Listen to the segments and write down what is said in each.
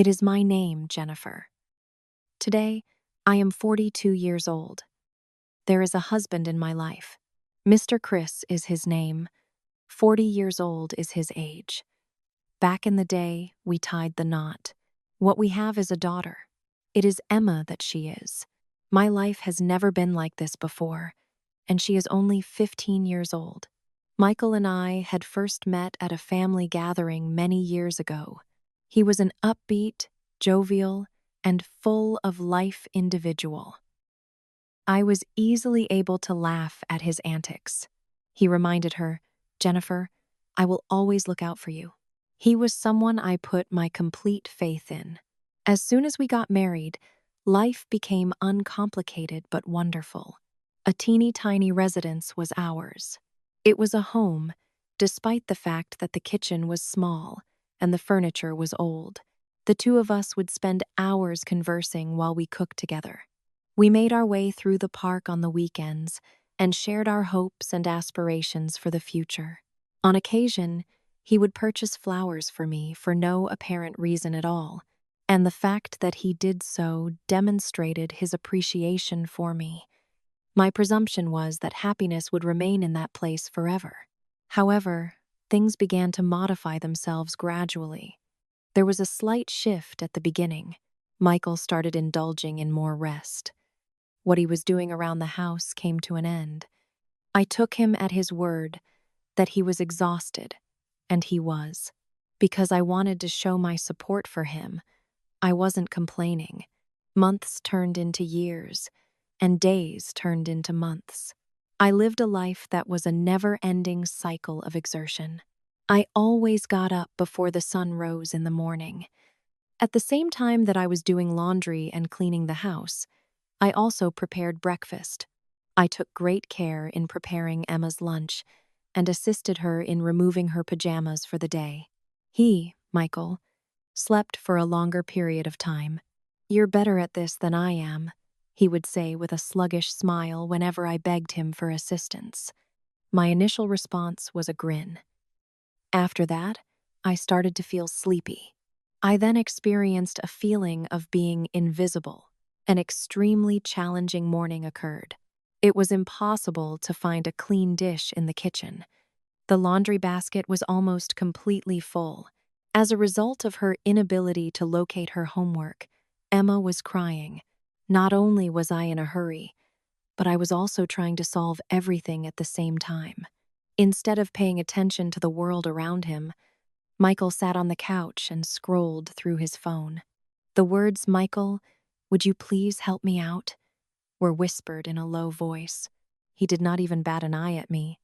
It is my name, Jennifer. Today, I am 42 years old. There is a husband in my life. Mr. Chris is his name. 40 years old is his age. Back in the day, we tied the knot. What we have is a daughter. It is Emma that she is. My life has never been like this before, and she is only 15 years old. Michael and I had first met at a family gathering many years ago. He was an upbeat, jovial, and full of life individual. I was easily able to laugh at his antics. He reminded her, "Jennifer, I will always look out for you." He was someone I put my complete faith in. As soon as we got married, life became uncomplicated but wonderful. A teeny tiny residence was ours. It was a home, despite the fact that the kitchen was small and the furniture was old. The two of us would spend hours conversing while we cooked together. We made our way through the park on the weekends and shared our hopes and aspirations for the future. On occasion, he would purchase flowers for me for no apparent reason at all, and the fact that he did so demonstrated his appreciation for me. My presumption was that happiness would remain in that place forever. However, things began to modify themselves gradually. There was a slight shift at the beginning. Michael started indulging in more rest. What he was doing around the house came to an end. I took him at his word that he was exhausted, and he was. Because I wanted to show my support for him, I wasn't complaining. Months turned into years, and days turned into months. I lived a life that was a never-ending cycle of exertion. I always got up before the sun rose in the morning. At the same time that I was doing laundry and cleaning the house, I also prepared breakfast. I took great care in preparing Emma's lunch and assisted her in removing her pajamas for the day. He, Michael, slept for a longer period of time. "You're better at this than I am," he would say with a sluggish smile whenever I begged him for assistance. My initial response was a grin. After that, I started to feel sleepy. I then experienced a feeling of being invisible. An extremely challenging morning occurred. It was impossible to find a clean dish in the kitchen. The laundry basket was almost completely full. As a result of her inability to locate her homework, Emma was crying. Not only was I in a hurry, but I was also trying to solve everything at the same time. Instead of paying attention to the world around him, Michael sat on the couch and scrolled through his phone. The words, "Michael, would you please help me out?" were whispered in a low voice. He did not even bat an eye at me.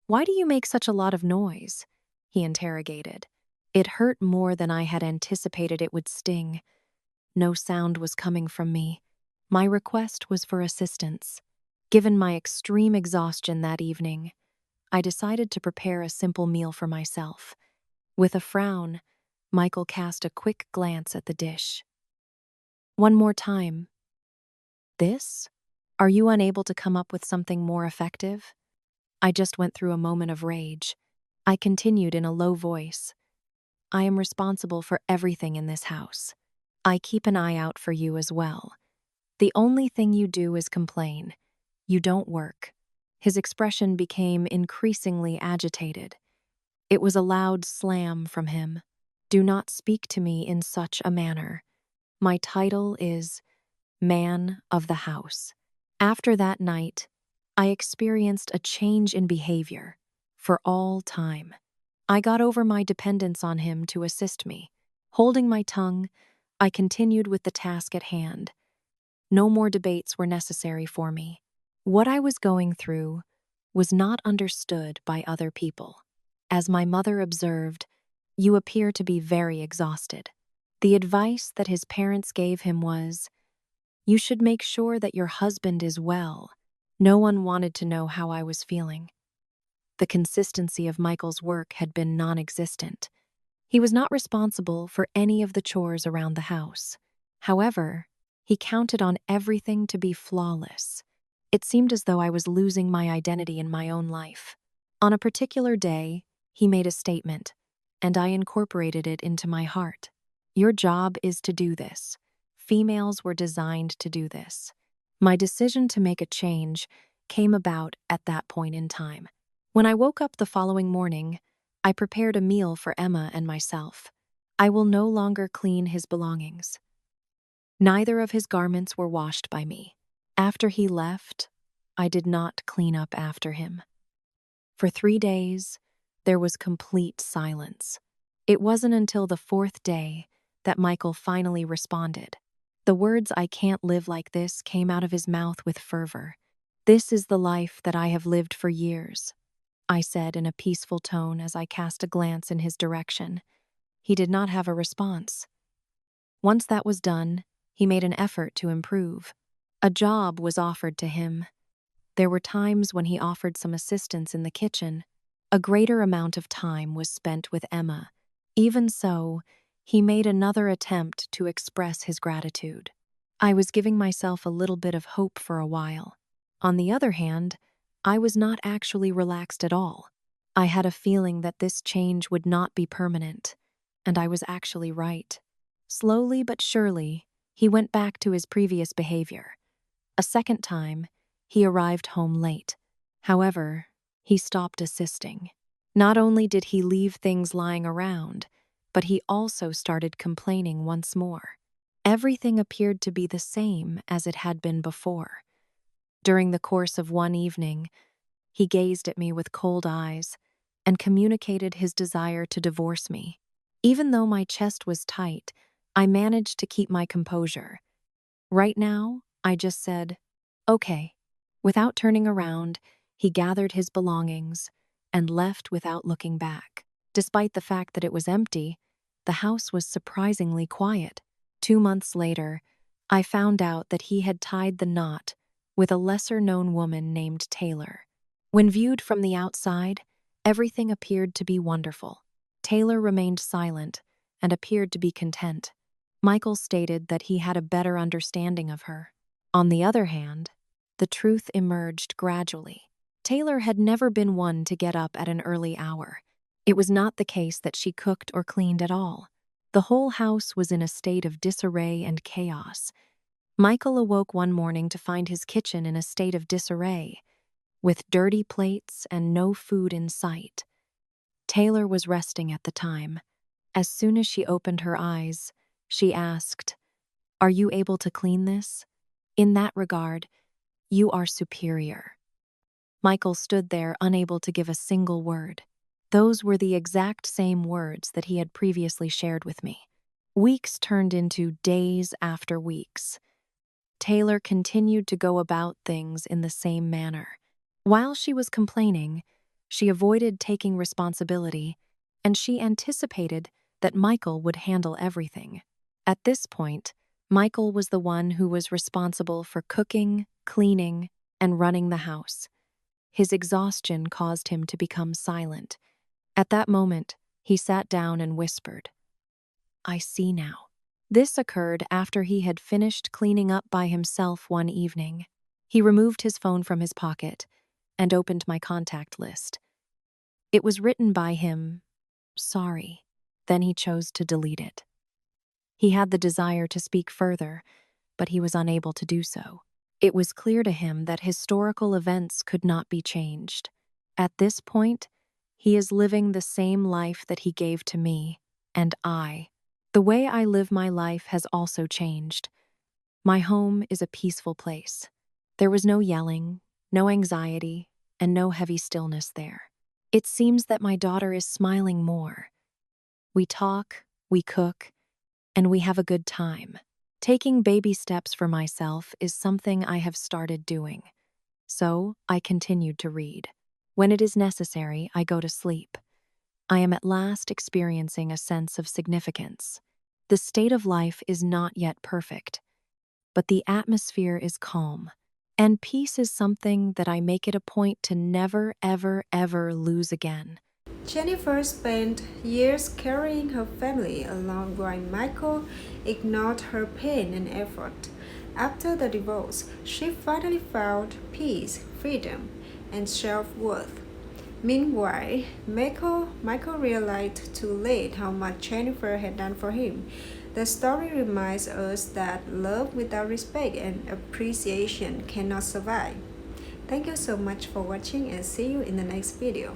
"Why do you make such a lot of noise?" he interrogated. It hurt more than I had anticipated it would sting. No sound was coming from me. My request was for assistance. Given my extreme exhaustion that evening, I decided to prepare a simple meal for myself. With a frown, Michael cast a quick glance at the dish. "One more time. This? Are you unable to come up with something more effective?" I just went through a moment of rage. I continued in a low voice. "I am responsible for everything in this house. I keep an eye out for you as well. The only thing you do is complain. You don't work." His expression became increasingly agitated. It was a loud slam from him. "Do not speak to me in such a manner. My title is Man of the House." After that night, I experienced a change in behavior for all time. I got over my dependence on him to assist me. Holding my tongue, I continued with the task at hand. No more debates were necessary for me. What I was going through was not understood by other people. As my mother observed, "You appear to be very exhausted." The advice that his parents gave him was, "You should make sure that your husband is well." No one wanted to know how I was feeling. The consistency of Michael's work had been non-existent. He was not responsible for any of the chores around the house. However, he counted on everything to be flawless. It seemed as though I was losing my identity in my own life. On a particular day, he made a statement, and I incorporated it into my heart. Your job is to do this. Females were designed to do this. My decision to make a change came about at that point in time. When I woke up the following morning, I prepared a meal for Emma and myself. I will no longer clean his belongings. Neither of his garments were washed by me. After he left, I did not clean up after him. For 3 days, there was complete silence. It wasn't until the 4th day that Michael finally responded. The words "I can't live like this" came out of his mouth with fervor. "This is the life that I have lived for years," I said in a peaceful tone as I cast a glance in his direction. He did not have a response. Once that was done, he made an effort to improve. A job was offered to him. There were times when he offered some assistance in the kitchen. A greater amount of time was spent with Emma. Even so, he made another attempt to express his gratitude. I was giving myself a little bit of hope for a while. On the other hand, I was not actually relaxed at all. I had a feeling that this change would not be permanent, and I was actually right. Slowly but surely, he went back to his previous behavior. A second time, he arrived home late. However, he stopped assisting. Not only did he leave things lying around, but he also started complaining once more. Everything appeared to be the same as it had been before. During the course of one evening, he gazed at me with cold eyes and communicated his desire to divorce me. Even though my chest was tight, I managed to keep my composure. Right now, I just said, "Okay." Without turning around, he gathered his belongings and left without looking back. Despite the fact that it was empty, the house was surprisingly quiet. 2 months later, I found out that he had tied the knot with a lesser-known woman named Taylor. When viewed from the outside, everything appeared to be wonderful. Taylor remained silent and appeared to be content. Michael stated that he had a better understanding of her. On the other hand, the truth emerged gradually. Taylor had never been one to get up at an early hour. It was not the case that she cooked or cleaned at all. The whole house was in a state of disarray and chaos. Michael awoke one morning to find his kitchen in a state of disarray, with dirty plates and no food in sight. Taylor was resting at the time. As soon as she opened her eyes, she asked, "Are you able to clean this? In that regard, you are superior." Michael stood there unable to give a single word. Those were the exact same words that he had previously shared with me. Weeks turned into days after weeks. Taylor continued to go about things in the same manner. While she was complaining, she avoided taking responsibility, and she anticipated that Michael would handle everything. At this point, Michael was the one who was responsible for cooking, cleaning, and running the house. His exhaustion caused him to become silent. At that moment, he sat down and whispered, "I see now." This occurred after he had finished cleaning up by himself one evening. He removed his phone from his pocket and opened my contact list. It was written by him, "Sorry." Then he chose to delete it. He had the desire to speak further, but he was unable to do so. It was clear to him that historical events could not be changed. At this point, he is living the same life that he gave to me, and the way I live my life has also changed. My home is a peaceful place. There was no yelling, no anxiety, and no heavy stillness there. It seems that my daughter is smiling more. We talk, we cook, and we have a good time. Taking baby steps for myself is something I have started doing. So, I continued to read. When it is necessary, I go to sleep. I am at last experiencing a sense of significance. The state of life is not yet perfect, but the atmosphere is calm, and peace is something that I make it a point to never, ever, ever lose again. Jennifer spent years carrying her family along while Michael ignored her pain and effort. After the divorce, she finally found peace, freedom, and self-worth. Meanwhile, Michael realized too late how much Jennifer had done for him. The story reminds us that love without respect and appreciation cannot survive. Thank you so much for watching and see you in the next video.